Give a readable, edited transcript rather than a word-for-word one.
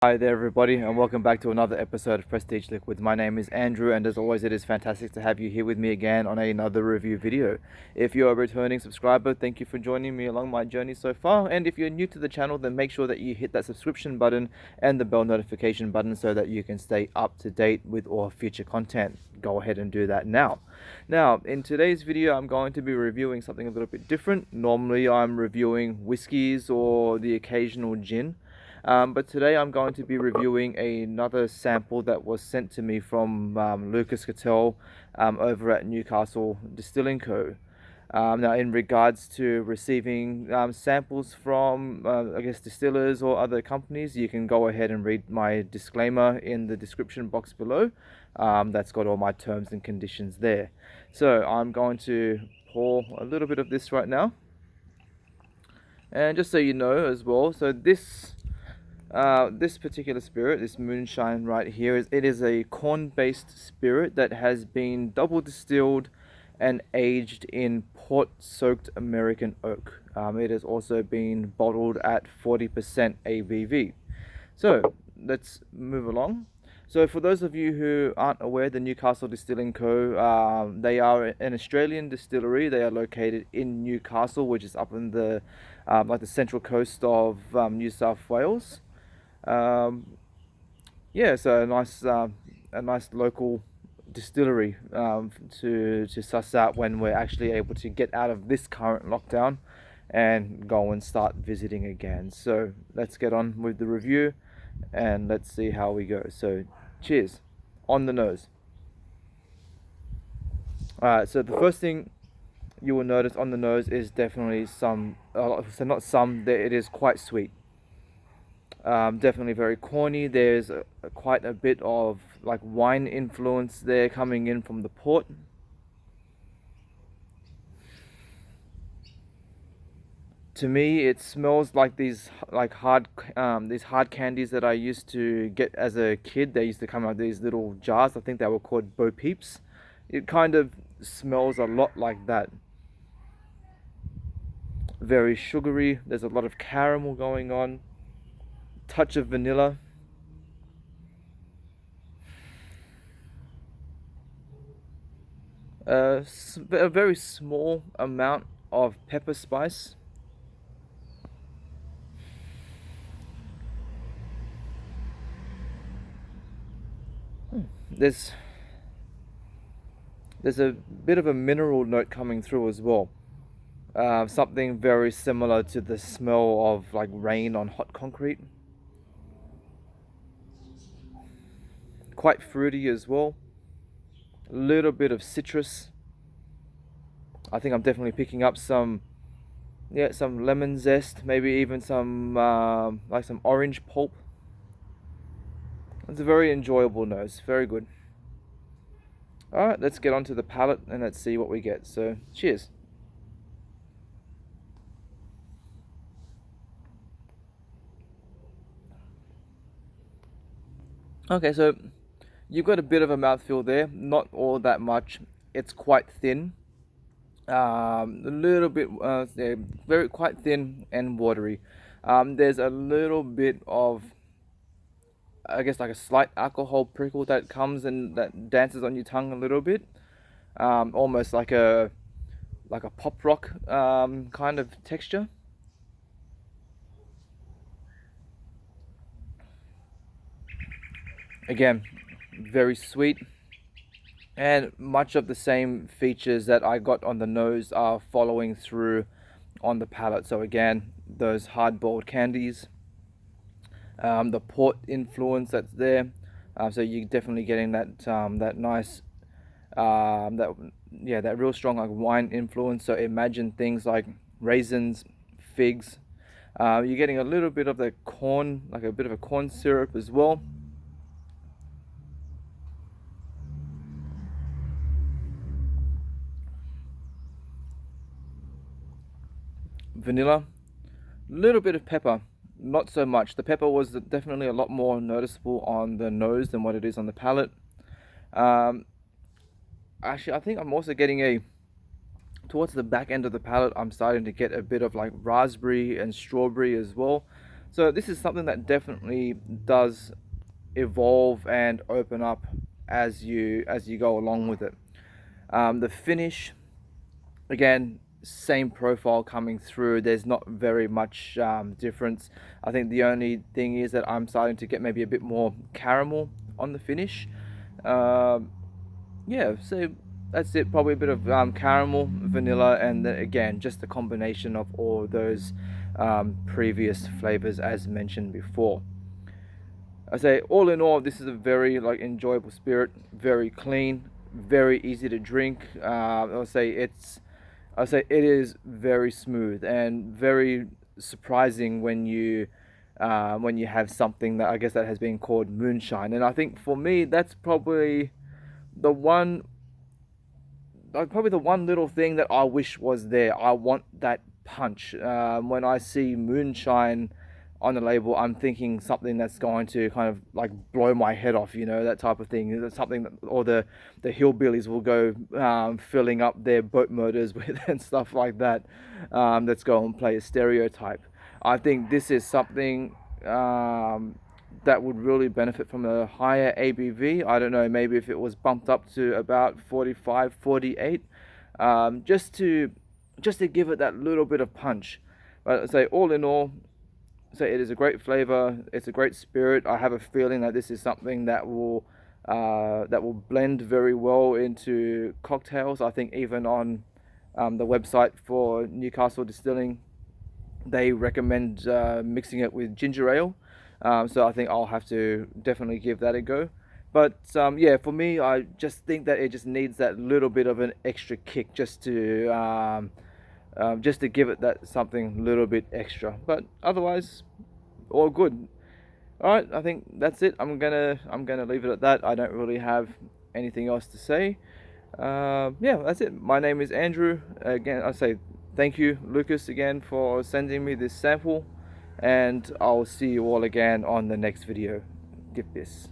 Hi there everybody, and welcome back to another episode of Prestige Liquids. My name is Andrew, and as always it is fantastic to have you here with me again on another review video. If you're a returning subscriber, thank you for joining me along my journey so far, and if you're new to the channel, then make sure that you hit that subscription button and the bell notification button so that you can stay up to date with all future content. Go ahead and do that now. Now, in today's video I'm going to be reviewing something a little bit different. Normally I'm reviewing whiskies or the occasional gin. But today I'm going to be reviewing another sample that was sent to me from Lucas Cattell over at Newcastle Distilling Co. Now, in regards to receiving samples from, I guess, distillers or other companies, you can go ahead and read my disclaimer in the description box below. That's got all my terms and conditions there. So I'm going to pour a little bit of this right now. And just so you know as well, so this particular spirit, this Moonshine right here, it is a corn-based spirit that has been double distilled and aged in port-soaked American oak. It has also been bottled at 40% ABV. So let's move along. So for those of you who aren't aware, the Newcastle Distilling Co, they are an Australian distillery. They are located in Newcastle, which is up in the like the central coast of New South Wales. Yeah, so a nice local distillery to suss out when we're actually able to get out of this current lockdown and go and start visiting again. So let's get on with the review and let's see how we go. So cheers. On the nose. Alright, so the first thing you will notice on the nose is definitely it is quite sweet. Definitely very corny. There's quite a bit of like wine influence there coming in from the port. To me, it smells like these hard candies that I used to get as a kid. They used to come out these little jars. I think they were called Bo Peeps. It kind of smells a lot like that. Very sugary. There's a lot of caramel going on. Touch of vanilla. A very small amount of pepper spice. There's a bit of a mineral note coming through as well. Something very similar to the smell of like rain on hot concrete. Quite fruity as well. A little bit of citrus. I think I'm definitely picking up some lemon zest, maybe even some like some orange pulp. It's a very enjoyable nose, very good. Alright, let's get onto the palate and let's see what we get. So cheers. Okay, so you've got a bit of a mouthfeel there, not all that much. It's quite thin, a little bit, very quite thin and watery. There's a little bit of, I guess, like a slight alcohol prickle that comes and that dances on your tongue a little bit, almost like a pop rock kind of texture. Again, very sweet, and much of the same features that I got on the nose are following through on the palate. So again, those hard-boiled candies, the port influence that's there. So you're definitely getting that that nice that real strong like wine influence. So imagine things like raisins, figs. You're getting a little bit of the corn, like a bit of a corn syrup as well. Vanilla, little bit of pepper, not so much. The pepper was definitely a lot more noticeable on the nose than what it is on the palate. Actually, I think I'm also getting towards the back end of the palate, I'm starting to get a bit of like raspberry and strawberry as well. So this is something that definitely does evolve and open up as you go along with it. The finish, again, same profile coming through. There's not very much difference. I think the only thing is that I'm starting to get maybe a bit more caramel on the finish. Yeah, so that's it. Probably a bit of caramel, vanilla, and then again just the combination of all those previous flavors as mentioned before. I say all in all, this is a very enjoyable spirit, very clean, very easy to drink. I'll say it is very smooth and very surprising when you have something that I guess that has been called moonshine. And I think for me that's the one probably the one little thing that I wish was there. I want that punch. When I see moonshine on the label, I'm thinking something that's going to kind of blow my head off, that type of thing. It's something that all the hillbillies will go filling up their boat motors with and stuff like that. Let's go and play a stereotype. I think this is something that would really benefit from a higher ABV. I don't know, maybe if it was bumped up to about 45, 48, just to give it that little bit of punch. But I'd say all in all, so it is a great flavor. It's a great spirit. I have a feeling that this is something that will blend very well into cocktails. I think even on the website for Newcastle Distilling, they recommend mixing it with ginger ale. So I think I'll have to definitely give that a go. But yeah, for me, I just think that it just needs that little bit of an extra kick just to give it that something little bit extra. But otherwise, all good. All right, I think that's it. I'm gonna leave it at that. I don't really have anything else to say. Yeah, that's it. My name is Andrew. Again, I say thank you, Lucas, again for sending me this sample, and I'll see you all again on the next video. KIPPIS.